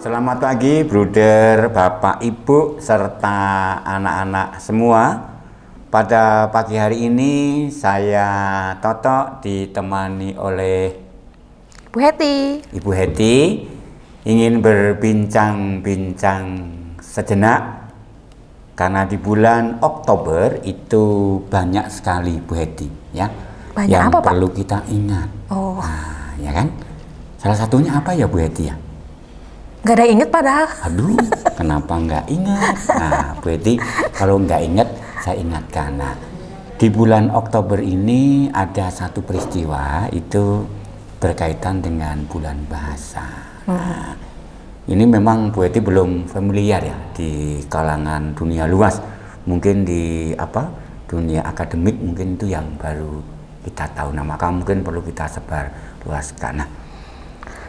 Selamat pagi, Bruder, Bapak, Ibu, serta anak-anak semua. Pada pagi hari ini saya Toto ditemani oleh Bu Heti. Ibu Heti ingin berbincang-bincang sejenak karena di bulan Oktober itu banyak sekali Bu Heti ya. Banyak yang apa, Pak? perlu kita ingat. Oh. Nah, ya kan? Salah satunya apa ya Bu Heti ya? Gak ada inget padahal. Aduh, kenapa nggak ingat? Nah, Bu Heti, kalau nggak ingat, saya ingatkan. Nah, di bulan Oktober ini ada satu peristiwa itu berkaitan dengan bulan bahasa. Nah, ini memang Bu Heti belum familiar ya di kalangan dunia luas. Mungkin di dunia akademik mungkin itu yang baru kita tahu. Nah, maka mungkin perlu kita sebar luaskan. Nah,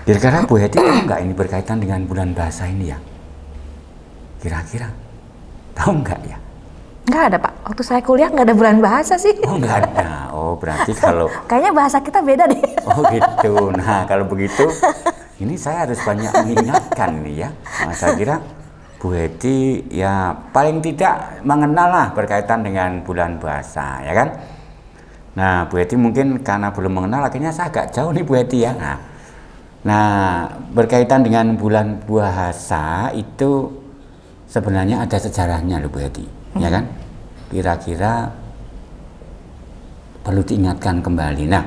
kira-kira Bu Heti tahu nggak ini berkaitan dengan bulan bahasa ini ya? Kira-kira tahu nggak ya? Nggak ada, Pak. Waktu saya kuliah nggak ada bulan bahasa sih. Oh, nggak ada. Oh, berarti kalau Kayaknya bahasa kita beda deh. oh gitu. Nah, kalau begitu ini saya harus banyak mengingatkan nih ya. Nah, saya kira Bu Heti ya paling tidak mengenal lah berkaitan dengan bulan bahasa ya kan. Nah, Bu Heti mungkin karena belum mengenal akhirnya saya agak jauh nih Bu Heti ya. Nah, berkaitan dengan bulan bahasa itu sebenarnya ada sejarahnya loh Bu Heti, ya kan? Kira-kira perlu diingatkan kembali. Nah,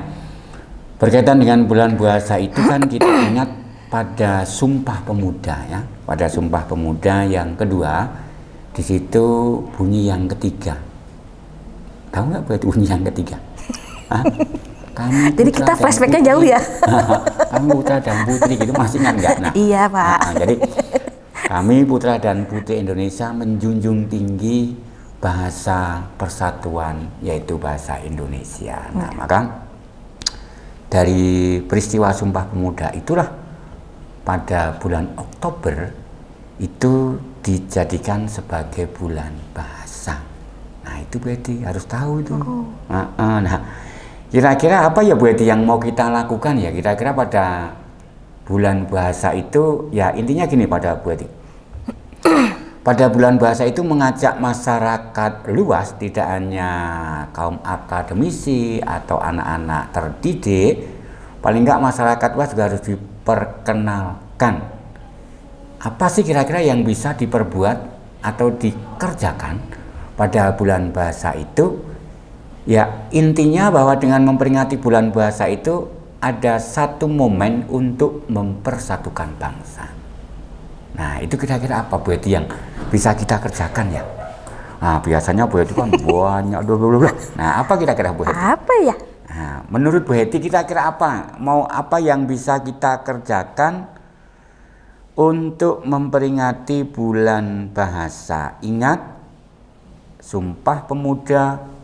berkaitan dengan bulan bahasa itu kan kita ingat pada Sumpah Pemuda ya, pada Sumpah Pemuda yang kedua, di situ bunyi yang ketiga. Tahu nggak Bu Heti bunyi yang ketiga? Hah? Jadi kita flashbacknya jauh ya. Kami putra dan putri gitu masih ingat nggak? Nah, iya Pak. Jadi kami putra dan putri Indonesia menjunjung tinggi bahasa persatuan yaitu bahasa Indonesia. Nah, maka dari peristiwa Sumpah Pemuda itulah pada bulan Oktober itu dijadikan sebagai bulan bahasa. Nah, itu Bu Heti harus tahu itu. Nah, kira-kira apa ya Bu Heti yang mau kita lakukan ya kira-kira pada bulan bahasa itu ya intinya gini pada Bu Heti. Pada bulan bahasa itu mengajak masyarakat luas tidak hanya kaum akademisi atau anak-anak terdidik, paling enggak masyarakat luas juga harus diperkenalkan. Apa sih kira-kira yang bisa diperbuat atau dikerjakan pada bulan bahasa itu? Ya, intinya bahwa dengan memperingati bulan bahasa itu ada satu momen untuk mempersatukan bangsa. Nah, itu kira-kira apa Bu Heti yang bisa kita kerjakan ya? Nah, biasanya Bu Heti kan banyak. Nah, apa kira-kira Bu Heti? Apa ya? Nah, menurut Bu Heti kira-kira apa? Mau apa yang bisa kita kerjakan untuk memperingati bulan bahasa? Ingat, Sumpah Pemuda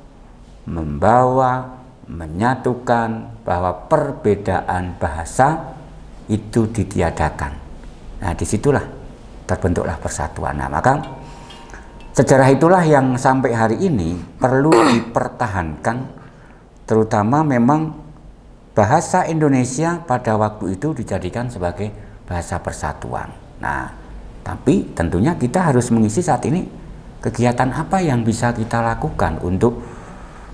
membawa, menyatukan bahwa perbedaan bahasa itu ditiadakan. Nah, disitulah terbentuklah persatuan. Nah, maka sejarah itulah yang sampai hari ini perlu dipertahankan, terutama memang bahasa Indonesia pada waktu itu dijadikan sebagai bahasa persatuan. Nah, tapi tentunya kita harus mengisi saat ini kegiatan apa yang bisa kita lakukan untuk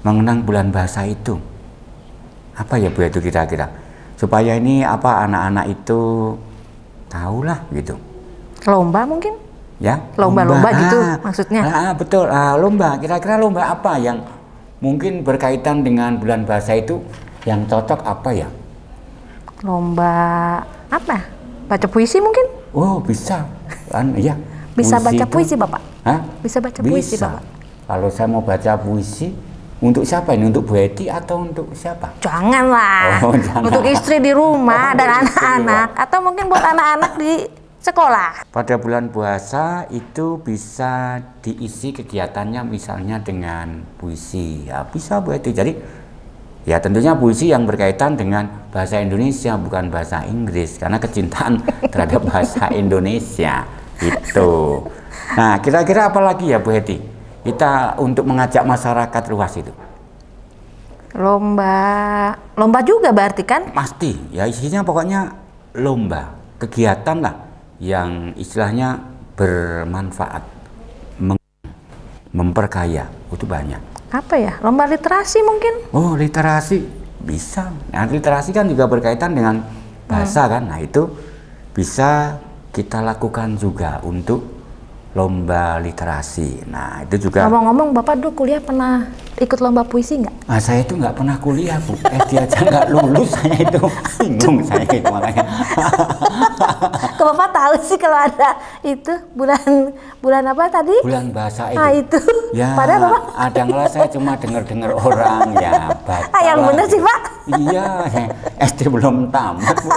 mengenang bulan bahasa itu. Apa ya Bu itu kira-kira? Supaya ini anak-anak itu tahulah gitu. Lomba mungkin? Ya, Lomba-lomba gitu maksudnya. Betul. Lomba. Kira-kira lomba apa yang mungkin berkaitan dengan bulan bahasa itu yang cocok apa ya? Lomba apa? Baca puisi mungkin? Oh, bisa. Kan ya. Bisa baca itu, puisi Bapak? Hah? Bisa baca puisi Bapak? Kalau saya mau baca puisi untuk siapa ini? Untuk Bu Heti atau untuk siapa? Janganlah. Jangan. Untuk istri di rumah dan anak-anak atau mungkin buat anak-anak di sekolah. Pada bulan puasa itu bisa diisi kegiatannya misalnya dengan puisi. Ya, bisa Bu Heti. Jadi ya tentunya puisi yang berkaitan dengan bahasa Indonesia bukan bahasa Inggris karena kecintaan terhadap bahasa Indonesia itu. Nah, kira-kira apa lagi ya Bu Heti? Kita untuk mengajak masyarakat luas itu. Lomba juga berarti kan? Pasti, ya isinya pokoknya lomba, kegiatan lah yang istilahnya bermanfaat, memperkaya, itu banyak. Apa ya? Lomba literasi mungkin? Oh, literasi bisa. Nah, literasi kan juga berkaitan dengan bahasa kan. Nah, itu bisa kita lakukan juga untuk lomba literasi. Nah, itu juga. Ngomong-ngomong, Bapak dulu kuliah pernah ikut lomba puisi nggak? Nah, saya itu nggak pernah kuliah, Bu. Dia aja nggak lulus, saya itu bingung saya itu makanya. Ke Bapak tahu sih kalau ada itu bulan apa tadi? Bulan bahasa itu. Ah, itu. Ya, Padahal Bapak ada ngelas saya cuma dengar-dengar orang ya. Ah, yang bener sih, Pak. Iya, SD belum tamat, Bu.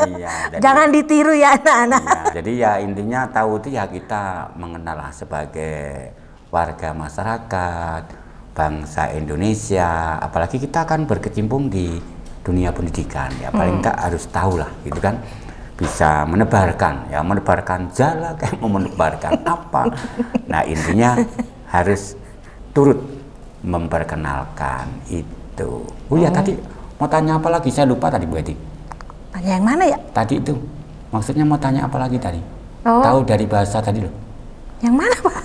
Iya, jangan ditiru ya anak-anak. Iya, jadi ya intinya tahu itu ya kita mengenal sebagai warga masyarakat bangsa Indonesia, apalagi kita akan berkecimpung di dunia pendidikan ya, paling tak harus tahu lah gitu kan, bisa menebarkan ya, menebarkan jala kayak mau menebarkan apa. Nah, intinya harus turut memperkenalkan itu. Oh ya, tadi mau tanya apa lagi, saya lupa tadi Bu Edi. Tanya yang mana ya? Tadi itu, maksudnya mau tanya apa lagi tadi? Oh. Tahu dari bahasa tadi loh. Yang mana, Pak?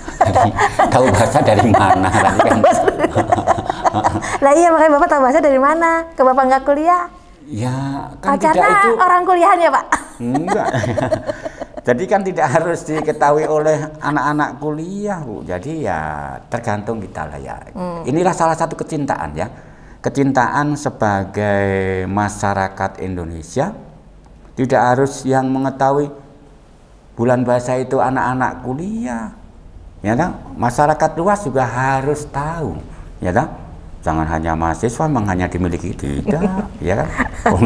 Tahu bahasa dari mana tadi kan? Lah iya, makanya Bapak tahu bahasa dari mana? Ke Bapak nggak kuliah? Ya, kan karena tidak itu. Orang kuliahan ya, Pak? Enggak. Jadi kan tidak harus diketahui oleh anak-anak kuliah, Bu. Jadi ya tergantung kita lah ya. Inilah salah satu kecintaan ya. Kecintaan sebagai masyarakat Indonesia, tidak harus yang mengetahui bulan bahasa itu anak-anak kuliah, ya kan? Masyarakat luas juga harus tahu, ya kan? Jangan hanya mahasiswa memang hanya dimiliki, tidak, ya kan?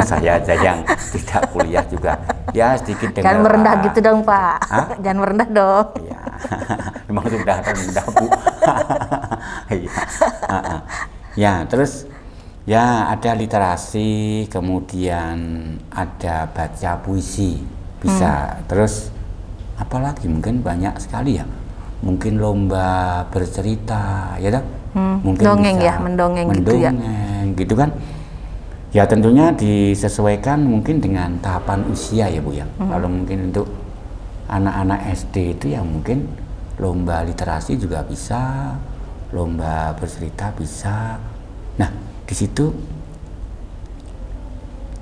Saya aja yang tidak kuliah juga, ya sedikit dengar. Jangan merendah gitu dong, Pak. Hah? Jangan merendah dong. Ya, memang sudah rendah, Bu. Ya. Ya, terus. Ya, ada literasi, kemudian ada baca puisi, bisa. Terus apalagi mungkin banyak sekali ya. Mungkin lomba bercerita, ya kan? Mungkin dongeng bisa ya, mendongeng gitu ya. Gitu kan? Ya tentunya disesuaikan mungkin dengan tahapan usia ya, Bu ya. Kalau mungkin untuk anak-anak SD itu ya mungkin lomba literasi juga bisa, lomba bercerita bisa. Nah, di situ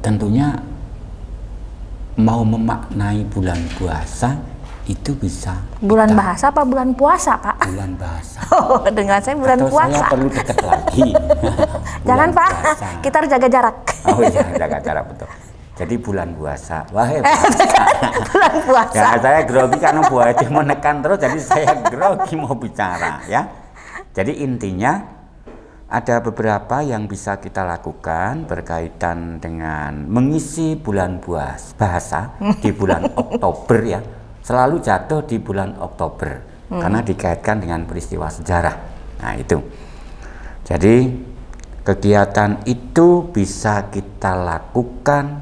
tentunya mau memaknai bulan puasa itu bisa. Bulan bahasa apa bulan puasa, Pak? Bulan bahasa. Oh, dengan saya bulan atau puasa. saya perlu dekat lagi. Jangan, Pak. Puasa. Kita harus jaga jarak. Oh iya, jaga jarak, betul. Jadi bulan puasa. Wah, bulan puasa. Ya, saya grogi karena Bu Edi menekan terus, jadi saya grogi mau bicara ya. Jadi intinya ada beberapa yang bisa kita lakukan berkaitan dengan mengisi bulan bahasa di bulan Oktober ya. Selalu jatuh di bulan Oktober karena dikaitkan dengan peristiwa sejarah. Nah, itu. Jadi kegiatan itu bisa kita lakukan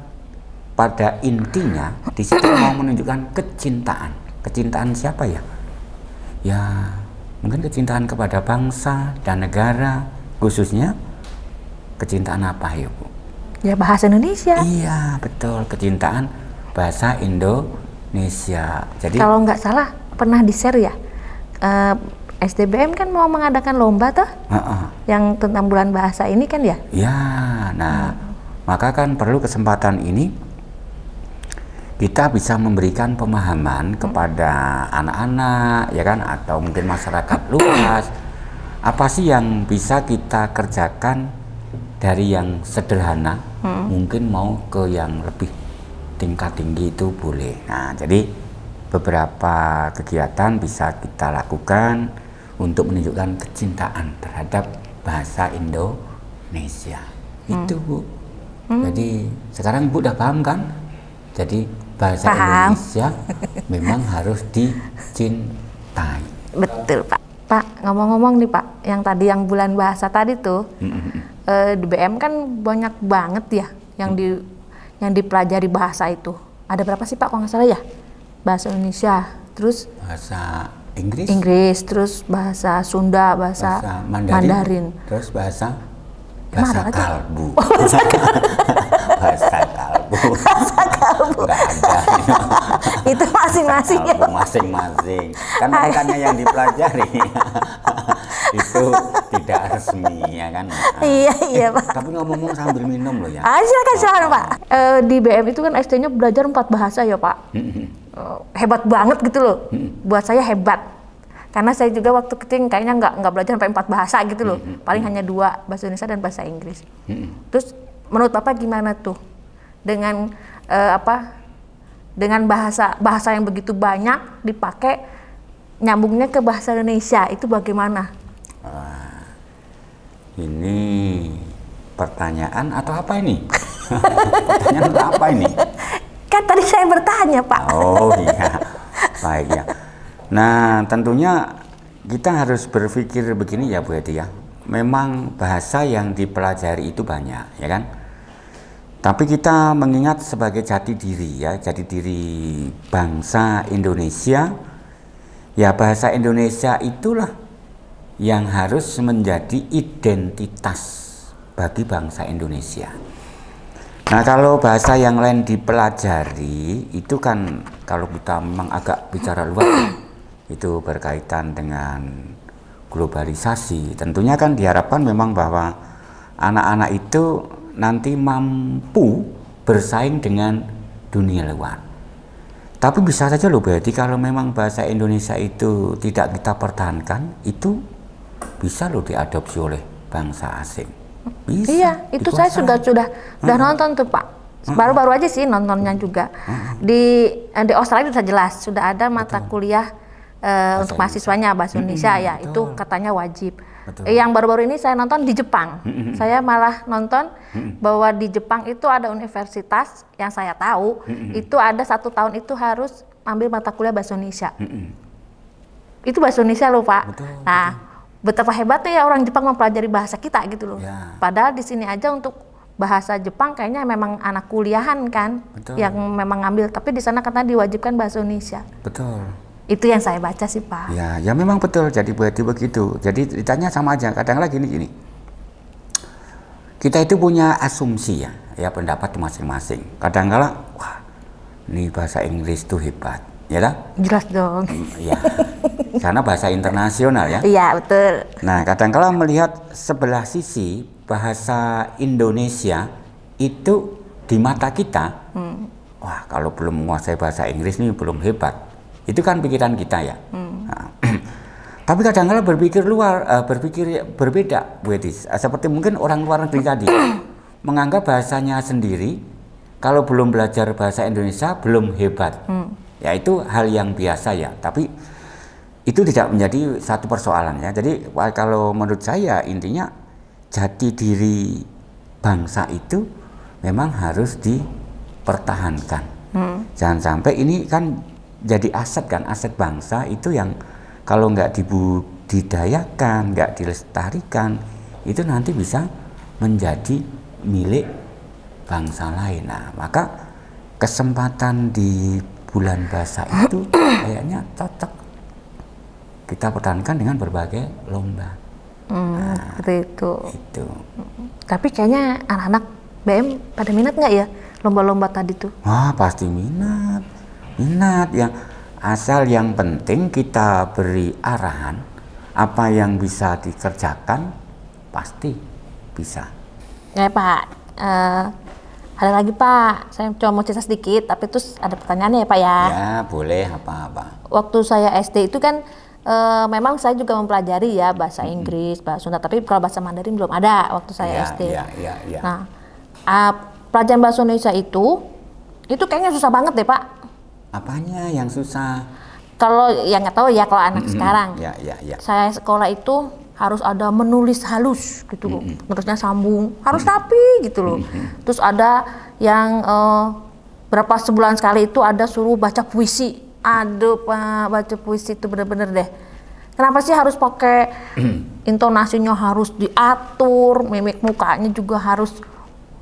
pada intinya di situ mau menunjukkan kecintaan. Kecintaan siapa ya? Ya, mungkin kecintaan kepada bangsa dan negara. Khususnya kecintaan apa ya, Bu? Ya, bahasa Indonesia. Iya, betul, kecintaan bahasa Indonesia. Jadi kalau nggak salah pernah di-share ya, SDBM kan mau mengadakan lomba tuh, yang tentang bulan bahasa ini kan ya? Ya, nah maka kan perlu kesempatan ini kita bisa memberikan pemahaman kepada anak-anak, ya kan, atau mungkin masyarakat luas. Apa sih yang bisa kita kerjakan dari yang sederhana, mungkin mau ke yang lebih tingkat tinggi itu boleh. Nah, jadi beberapa kegiatan bisa kita lakukan untuk menunjukkan kecintaan terhadap bahasa Indonesia. Itu, Bu. Jadi sekarang Ibu udah paham kan? Jadi bahasa Indonesia memang harus dicintai. Betul, Pak. Pak, ngomong-ngomong nih, Pak, yang tadi yang bulan bahasa tadi tuh, di BM kan banyak banget ya yang dipelajari bahasa itu. Ada berapa sih, Pak, kalau nggak salah ya? Bahasa Indonesia, terus bahasa Inggris, terus bahasa Sunda, bahasa Mandarin, terus bahasa kalbu. bahasa kalbu. kalbu. Nggak ada. Itu masing-masing ya. Kalbu masing-masing. Kan bukannya yang dipelajari. Itu tidak resmi ya kan. Iya Pak. Tapi ngomong-ngomong sambil minum loh ya. Silakan Pak. Di BM itu kan SD-nya belajar 4 bahasa ya Pak. Hebat banget gitu loh. Buat saya hebat. Karena saya juga waktu kecil kayaknya nggak belajar sampai 4 bahasa gitu loh. Paling hanya 2, bahasa Indonesia dan bahasa Inggris. Terus menurut Bapak gimana tuh dengan dengan bahasa yang begitu banyak dipakai, nyambungnya ke bahasa Indonesia itu bagaimana? Ini pertanyaan atau apa ini? Pertanyaan atau apa ini? Kan tadi saya bertanya Pak. Oh iya, baik ya. Nah tentunya kita harus berpikir begini ya Bu Eti ya. Memang bahasa yang dipelajari itu banyak ya kan. Tapi kita mengingat sebagai jati diri ya, jati diri bangsa Indonesia. Ya bahasa Indonesia itulah yang harus menjadi identitas bagi bangsa Indonesia. Nah kalau bahasa yang lain dipelajari itu kan kalau kita memang agak bicara luas itu berkaitan dengan globalisasi. Tentunya kan diharapkan memang bahwa anak-anak itu nanti mampu bersaing dengan dunia luar. Tapi bisa saja loh berarti kalau memang bahasa Indonesia itu tidak kita pertahankan, itu bisa loh diadopsi oleh bangsa asing. Bisa, iya, itu saya sudah nonton tuh Pak. Baru-baru aja sih nontonnya juga. Di Australia sudah jelas, sudah ada mata kuliah untuk mahasiswanya bahasa Indonesia ya, betul. itu katanya wajib. Yang baru-baru ini saya nonton di Jepang. Saya malah nonton bahwa di Jepang itu ada universitas yang saya tahu itu ada 1 tahun itu harus ambil mata kuliah bahasa Indonesia. Itu bahasa Indonesia loh Pak. Nah, betapa hebatnya ya orang Jepang mempelajari bahasa kita gitu loh. Ya. Padahal di sini aja untuk bahasa Jepang kayaknya memang anak kuliahan kan yang memang ngambil, tapi di sana katanya diwajibkan bahasa Indonesia. Betul. Itu yang saya baca sih Pak. Ya memang betul. Jadi begitu. Jadi ditanya sama aja. Kadang-kadang gini. Kita itu punya asumsi ya pendapat masing-masing. Kadang-kadang wah, ini bahasa Inggris tuh hebat, ya lah? Jelas dong. Ya. Karena bahasa internasional ya. Iya betul. Nah kadang-kadang melihat sebelah sisi bahasa Indonesia itu di mata kita, wah kalau belum menguasai bahasa Inggris ini belum hebat. Itu kan pikiran kita ya. Nah, tapi kadang-kadang berpikir berbeda, Bu Edi. Seperti mungkin orang luar negeri tadi menganggap bahasanya sendiri kalau belum belajar bahasa Indonesia belum hebat. Ya itu hal yang biasa ya. Tapi itu tidak menjadi satu persoalan ya. Jadi kalau menurut saya intinya jati diri bangsa itu memang harus dipertahankan. Jangan sampai ini kan jadi aset kan, aset bangsa itu yang kalau nggak dibudidayakan, nggak dilestarikan, itu nanti bisa menjadi milik bangsa lain. Nah, maka kesempatan di bulan bahasa itu kayaknya cocok kita pertahankan dengan berbagai lomba. Seperti itu. Itu. Tapi kayaknya anak-anak BM pada minat nggak ya lomba-lomba tadi tuh? Wah pasti minat ya. Asal yang penting kita beri arahan apa yang bisa dikerjakan pasti bisa. Ya Pak, ada lagi Pak, saya cuma mau cerita sedikit tapi terus ada pertanyaannya ya Pak ya. Ya boleh apa-apa. Waktu saya SD itu kan memang saya juga mempelajari ya bahasa Inggris, bahasa Sunda, tapi kalau bahasa Mandarin belum ada waktu saya SD. Ya. Nah, pelajaran bahasa Indonesia itu kayaknya susah banget deh Pak. Apanya yang susah? Kalau yang nggak tahu ya kalau anak sekarang. Ya. Saya sekolah itu harus ada menulis halus gitu, terusnya sambung, harus rapi gitu loh. Terus ada yang berapa sebulan sekali itu ada suruh baca puisi. Aduh Pak, baca puisi itu bener-bener deh. Kenapa sih harus pakai intonasinya harus diatur, mimik mukanya juga harus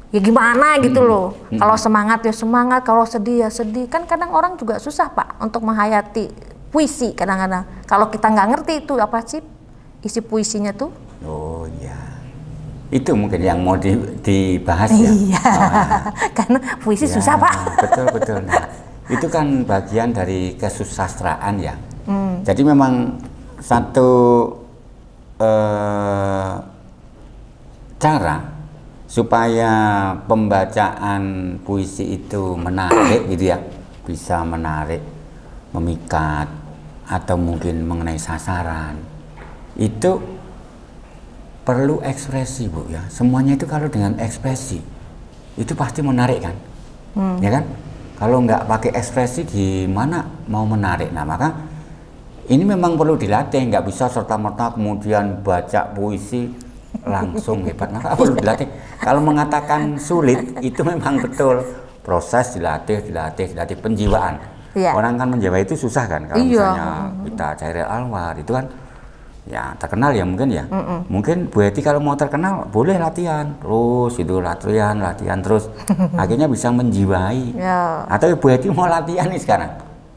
ya gimana gitu loh. Kalau semangat ya semangat, kalau sedih ya sedih. Kan kadang orang juga susah Pak untuk menghayati puisi kadang-kadang. Kalau kita nggak ngerti itu apa sih isi puisinya tuh. Oh ya. Itu mungkin yang mau dibahas ya. Iya, karena puisi Ya, susah Pak. betul betul. Nah, itu kan bagian dari kesusastraan ya. Jadi memang satu cara supaya pembacaan puisi itu menarik gitu ya, bisa menarik, memikat, atau mungkin mengenai sasaran, itu perlu ekspresi Bu ya. Semuanya itu kalau dengan ekspresi itu pasti menarik kan, ya kan? Kalau nggak pakai ekspresi gimana mau menarik? Nah maka ini memang perlu dilatih, nggak bisa serta-merta kemudian baca puisi langsung hebat. Maka perlu dilatih. Kalau mengatakan sulit itu memang betul proses dilatih penjiwaan. Iya. Orang kan menjiwai itu susah kan. Kalau Iya. misalnya kita Chairil Anwar itu kan ya terkenal ya mungkin ya. Mungkin Bu Hetty kalau mau terkenal boleh latihan terus itu latihan terus akhirnya bisa menjiwai. Ya. Atau Bu Hetty mau latihan nih sekarang?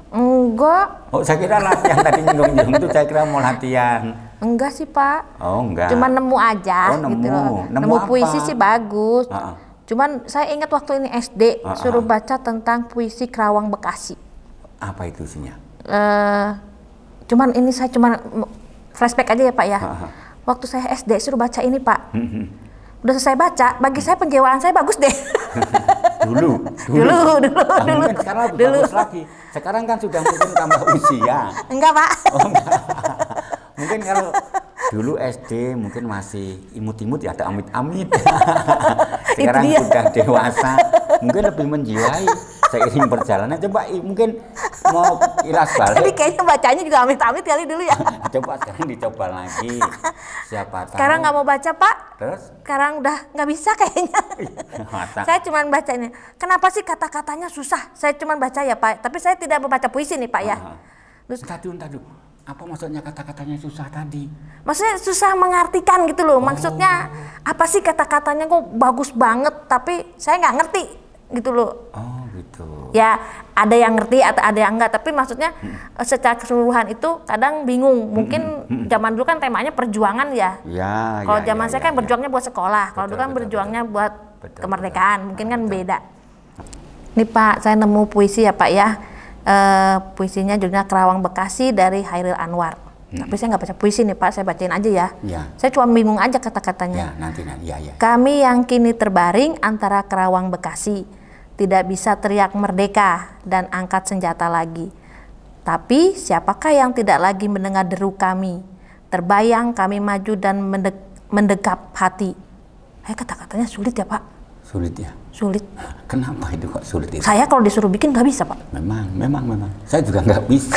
Enggak, Oh saya kira latihan tadi nyinggung itu saya kira mau latihan. enggak sih Pak. Oh enggak. Cuman nemu aja Oh, nemu. gitu loh. Nemu Nemu apa? puisi sih bagus. Heeh. Cuman saya ingat waktu ini SD Ah, suruh baca tentang puisi Kerawang Bekasi. Apa itu isinya? Cuman ini saya cuman flashback aja ya Pak ya. Ah. Waktu saya SD suruh baca ini Pak. Udah selesai baca, bagi saya penjiwaan saya bagus deh. Dulu. Dulu. Mungkin sekarang lebih bagus lagi. Sekarang kan sudah mungkin tambah usia. Enggak Pak. Oh enggak. Mungkin kalau dulu SD mungkin masih imut-imut ya, ada amit-amit. Sekarang dia. sudah dewasa, mungkin lebih menjiwai seiring perjalanan. Coba mungkin mau ilas Tapi balik. kayaknya bacanya juga amit-amit kali dulu ya. Coba sekarang dicoba lagi. Siapa tahu. Sekarang nggak mau baca Pak. Terus? Sekarang udah nggak bisa kayaknya. Masa? Saya cuma bacanya. Kenapa sih kata-katanya susah? Saya cuma baca ya Pak. Tapi saya tidak membaca puisi nih Pak ya. Terus Tadu. Apa maksudnya kata-katanya susah tadi? maksudnya susah mengartikan gitu loh. Maksudnya apa sih kata-katanya kok bagus banget tapi saya nggak ngerti gitu loh. Oh gitu. Ya ada yang ngerti atau ada yang enggak, tapi maksudnya secara keseluruhan itu kadang bingung. Mungkin zaman dulu kan temanya perjuangan ya. Ya. Kalau zaman saya kan berjuangnya buat sekolah, kalau dulu kan berjuangnya buat kemerdekaan, mungkin kan beda. Nih Pak, saya nemu puisi ya Pak ya. Puisinya judulnya Kerawang Bekasi dari Chairil Anwar. Tapi saya nggak baca puisi nih Pak, saya bacain aja ya. Ya. Saya cuma bingung aja kata-katanya. Ya, nanti. Ya. Kami yang kini terbaring antara Kerawang Bekasi, tidak bisa teriak merdeka dan angkat senjata lagi. Tapi siapakah yang tidak lagi mendengar deru kami? Terbayang kami maju dan mendekap hati. Kata-katanya sulit ya Pak? Sulit ya. Sulit. Kenapa itu kok sulit itu? Saya kalau disuruh bikin nggak bisa Pak. Memang. Saya juga nggak bisa.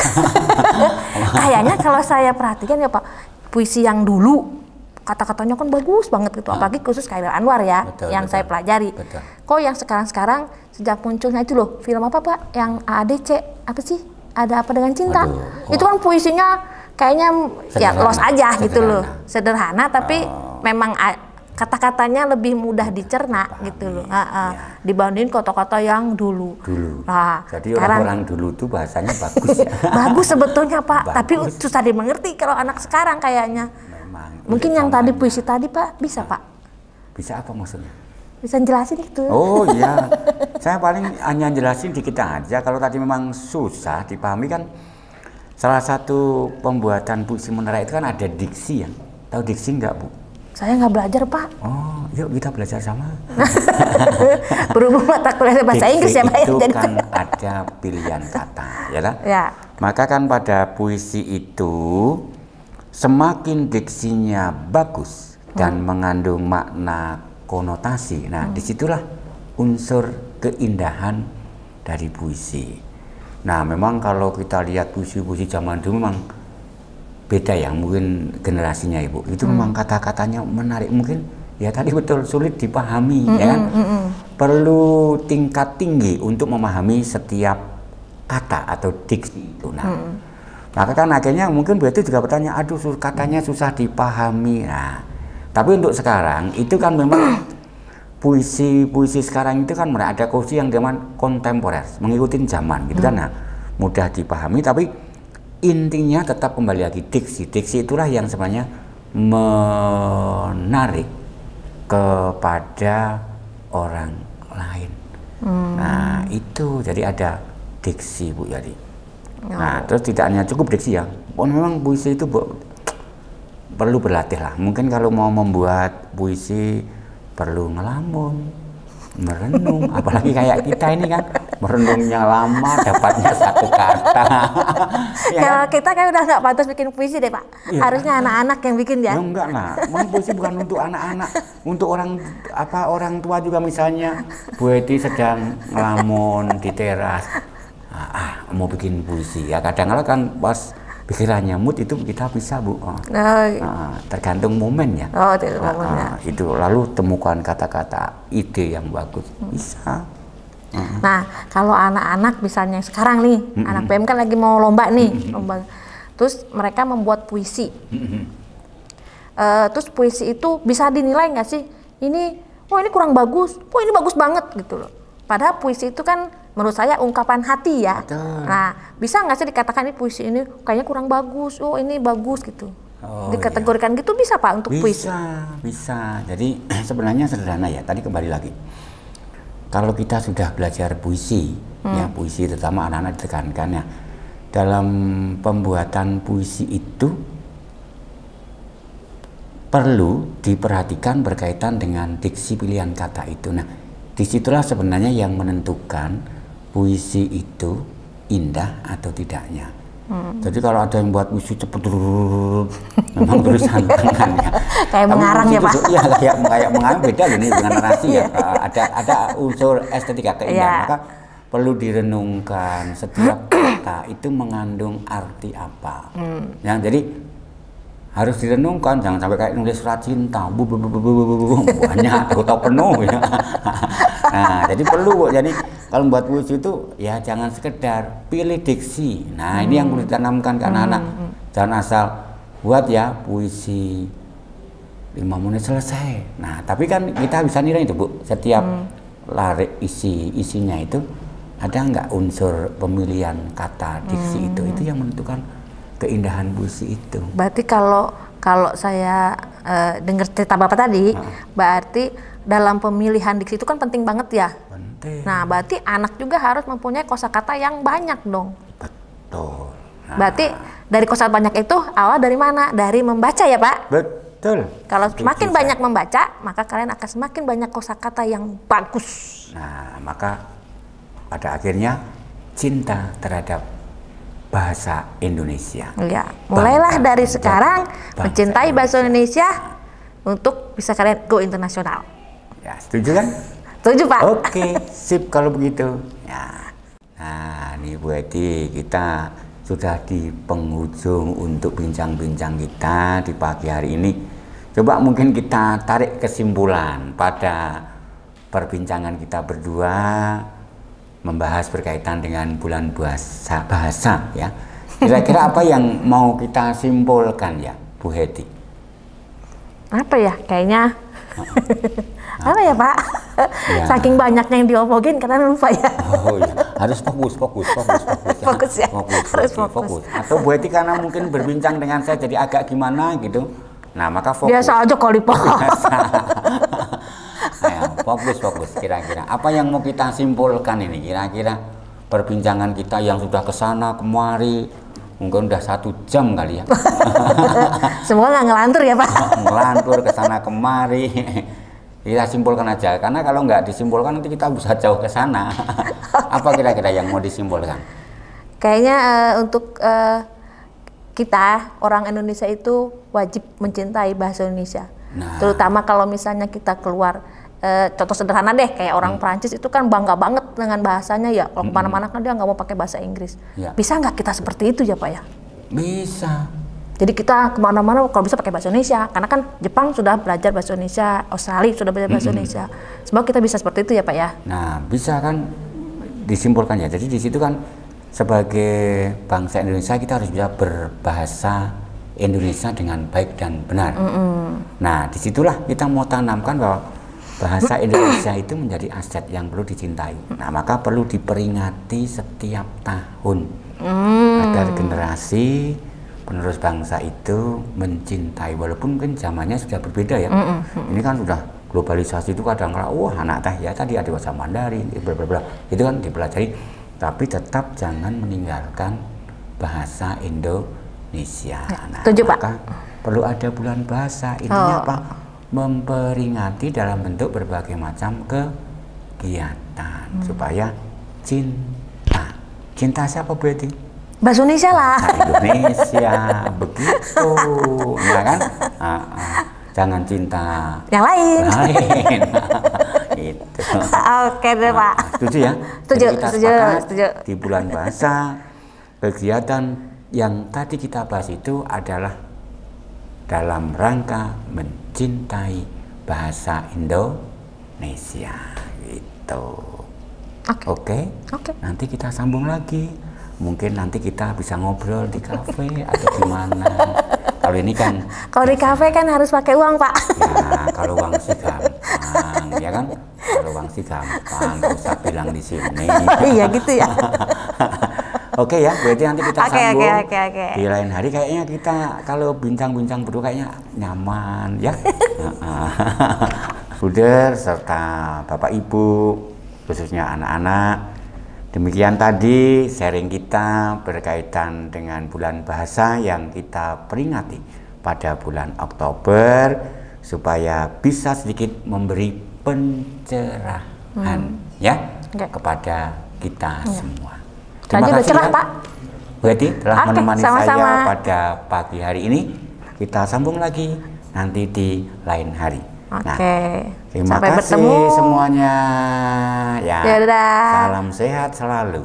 Kayaknya kalau saya perhatikan ya Pak, puisi yang dulu kata-katanya kan bagus banget gitu, apalagi khusus Chairil Anwar ya, Betul. saya pelajari. Betul. Kok yang sekarang sejak munculnya itu loh, film apa Pak? Yang AADC apa sih? Ada apa dengan cinta? Waduh, Itu kan puisinya kayaknya ya Sederhana. los aja gitu loh, Sederhana. sederhana tapi memang kata-katanya lebih mudah dicerna gitu loh, dibanding kata-kata yang dulu. Nah, Jadi sekarang orang dulu tuh bahasanya bagus ya. bagus sebetulnya Pak, tapi Bagus. susah dimengerti kalau anak sekarang kayaknya. Memang. Mungkin yang tadi puisi tadi Pak bisa Pak, Bisa apa maksudnya? bisa jelasin gitu. Oh iya, saya paling hanya jelasin dikit aja. Kalau tadi memang susah dipahami kan, salah satu pembuatan puisi menarik itu kan ada diksi ya. Tahu diksi nggak Bu? Saya nggak belajar Pak. Oh, yuk kita belajar sama. Berhubung mata kuliah bahasa Diksi Inggris ya Pak. itu Jadi kan ada pilihan kata, ya kan? ya. Maka kan pada puisi itu semakin diksinya bagus dan mengandung makna konotasi. Nah, disitulah unsur keindahan dari puisi. Nah, memang kalau kita lihat puisi-puisi zaman dulu memang beda ya, mungkin generasinya Ibu. Itu memang kata-katanya menarik, mungkin ya tadi betul sulit dipahami, ya kan? Perlu tingkat tinggi untuk memahami setiap kata atau diksi itu. Nah, maka kan akhirnya mungkin Bu Hetty juga bertanya, aduh katanya susah dipahami. Nah, tapi untuk sekarang itu kan memang puisi sekarang itu kan ada puisi yang zaman kontemporer, mengikuti zaman gitu kan, nah, mudah dipahami, tapi intinya tetap kembali lagi diksi itulah yang sebenarnya menarik kepada orang lain. Nah, itu jadi ada diksi, Bu Yadi. Nah, terus tidak hanya cukup diksi ya. Memang puisi itu, Bu, perlu berlatih lah. Mungkin kalau mau membuat puisi perlu ngelamun, merenung, apalagi kayak kita ini kan merenungnya lama, dapatnya satu kata. Ya, Kalau kita kan udah nggak pantas bikin puisi deh Pak. Iya. Harusnya anak-anak yang bikin ya. ya enggak lah, memang puisi bukan untuk anak-anak, untuk orang tua juga. Misalnya Bu Eti sedang ngelamun di teras, mau bikin puisi ya, kadang-kadang kan pas pikirannya mood itu kita bisa, Bu. Tergantung momen ya. Oh, itu momennya. Itu lalu temukan kata-kata ide yang bagus, bisa. Nah, kalau anak-anak misalnya sekarang nih, anak PM kan lagi mau lomba nih, lomba. Terus mereka membuat puisi. Terus puisi itu bisa dinilai nggak sih? Ini kurang bagus, ini bagus banget gitu loh. Padahal puisi itu kan menurut saya ungkapan hati ya. Betul. Nah, bisa nggak sih dikatakan ini puisi ini kayaknya kurang bagus, ini bagus gitu. Dikategorikan gitu bisa Pak untuk puisi? Bisa. Jadi sebenarnya sederhana ya. Tadi kembali lagi. Kalau kita sudah belajar puisi, ya puisi terutama anak-anak ditekankan ya, dalam pembuatan puisi itu perlu diperhatikan berkaitan dengan diksi pilihan kata itu. Nah, disitulah sebenarnya yang menentukan puisi itu indah atau tidaknya. Jadi kalau ada yang buat puisi cepet, memang tulisan tangannya. Kayak mengarang ya Pak? Iya, kayak mengarang, beda loh ini dengan narasi ya. Ada unsur estetika keindahan. Maka perlu direnungkan setiap kata itu mengandung arti apa. Jadi harus direnungkan, jangan sampai kayak nulis surat cinta, banyak, tahu penuh ya. Nah, jadi perlu, Bu. Jadi kalau membuat puisi itu ya jangan sekedar pilih diksi. Nah, ini yang perlu ditanamkan ke anak-anak. Jangan asal buat ya puisi 5 menit selesai. Nah, tapi kan kita bisa nilai itu, Bu. Setiap larik isinya itu ada nggak unsur pemilihan kata diksi itu yang menentukan keindahan puisi itu. Berarti kalau saya dengar cerita Bapak tadi, berarti dalam pemilihan diksi itu kan penting banget ya. Penting. Nah, berarti anak juga harus mempunyai kosakata yang banyak dong. Betul. Nah, berarti dari kosakata banyak itu awal dari mana? Dari membaca ya Pak? Betul. Kalau semakin banyak membaca, maka kalian akan semakin banyak kosakata yang bagus. Nah, maka pada akhirnya cinta terhadap bahasa Indonesia. Ya, mulailah dari sekarang mencintai bahasa Indonesia untuk bisa kalian go internasional. Ya, setuju kan? Setuju Pak. Oke, sip kalau begitu. Ya. Nah, nih Bu Eti, kita sudah di penghujung untuk bincang-bincang kita di pagi hari ini. Coba mungkin kita tarik kesimpulan pada perbincangan kita berdua membahas berkaitan dengan bulan bahasa ya. Kira-kira apa yang mau kita simpulkan ya, Bu Heti? Apa ya? Kayaknya apa ya Pak? Ya. Saking banyaknya yang diomongin karena lupa ya. Oh iya, harus fokus. Fokus ya. Fokus. Atau Bu Heti karena mungkin berbincang dengan saya jadi agak gimana gitu. Nah, maka fokus. Biasa aja kali Pak. Fokus kira-kira apa yang mau kita simpulkan ini, kira-kira perbincangan kita yang sudah kesana kemari mungkin udah 1 jam kali ya. Semua nggak ngelantur ya Pak? Ngelantur kesana kemari. Kita simpulkan aja, karena kalau nggak disimpulkan nanti kita bisa jauh ke sana. Apa kira-kira yang mau disimpulkan? Kayaknya untuk kita orang Indonesia itu wajib mencintai bahasa Indonesia. Nah, terutama kalau misalnya kita keluar, contoh sederhana deh, kayak orang Prancis itu kan bangga banget dengan bahasanya ya. Kalau kemana-mana kan dia nggak mau pakai bahasa Inggris. Ya. Bisa nggak kita seperti itu ya Pak ya? Bisa. Jadi kita kemana-mana kalau bisa pakai bahasa Indonesia, karena kan Jepang sudah belajar bahasa Indonesia, Australia sudah belajar bahasa Indonesia. Semoga kita bisa seperti itu ya Pak ya. Nah, bisa kan disimpulkan ya. Jadi di situ kan sebagai bangsa Indonesia kita harus bisa berbahasa Indonesia dengan baik dan benar. Nah, disitulah kita mau tanamkan bahwa bahasa Indonesia itu menjadi aset yang perlu dicintai. Nah, maka perlu diperingati setiap tahun agar generasi penerus bangsa itu mencintai, walaupun mungkin zamannya sudah berbeda ya. Ini kan sudah globalisasi itu kadang kala wah anak teh ya tadi ada bahasa Mandarin, bla bla bla. Itu kan dipelajari, tapi tetap jangan meninggalkan bahasa Indonesia. Ya, Nah, setuju, Pak. maka perlu ada bulan bahasa. Intinya apa? Memperingati dalam bentuk berbagai macam kegiatan supaya cinta siapa berarti? Bahasa Indonesia lah. Bahasa Indonesia begitu, ya kan? Jangan cinta Yang lain. Itu. Oke deh, Pak. Setuju ya? Setuju, Jadi kita setuju, sepakat setuju. di bulan bahasa kegiatan yang tadi kita bahas itu adalah dalam rangka mencintai bahasa Indonesia gitu. Oke. Nanti kita sambung lagi. Mungkin nanti kita bisa ngobrol di kafe atau gimana. Kalau ini kan Kalau di kafe kan harus pakai uang, Pak. ya kalau uang sih gampang, ya kan? Kalau uang sih gampang, nggak usah bilang di sini. Iya gitu ya. Oke ya, berarti nanti kita sambung Oke. di lain hari. Kayaknya kita kalau bincang-bincang berdua kayaknya nyaman ya. Buder serta Bapak Ibu, khususnya anak-anak. Demikian tadi sharing kita berkaitan dengan bulan bahasa yang kita peringati pada bulan Oktober supaya bisa sedikit memberi pencerahan kepada kita semua. Terima kasih cerah, ya, Pak. Berarti telah menemani sama-sama. saya pada pagi hari ini. Kita sambung lagi nanti di lain hari. Nah, terima Sampai kasih bertemu semuanya. Ya, dadah. salam sehat selalu.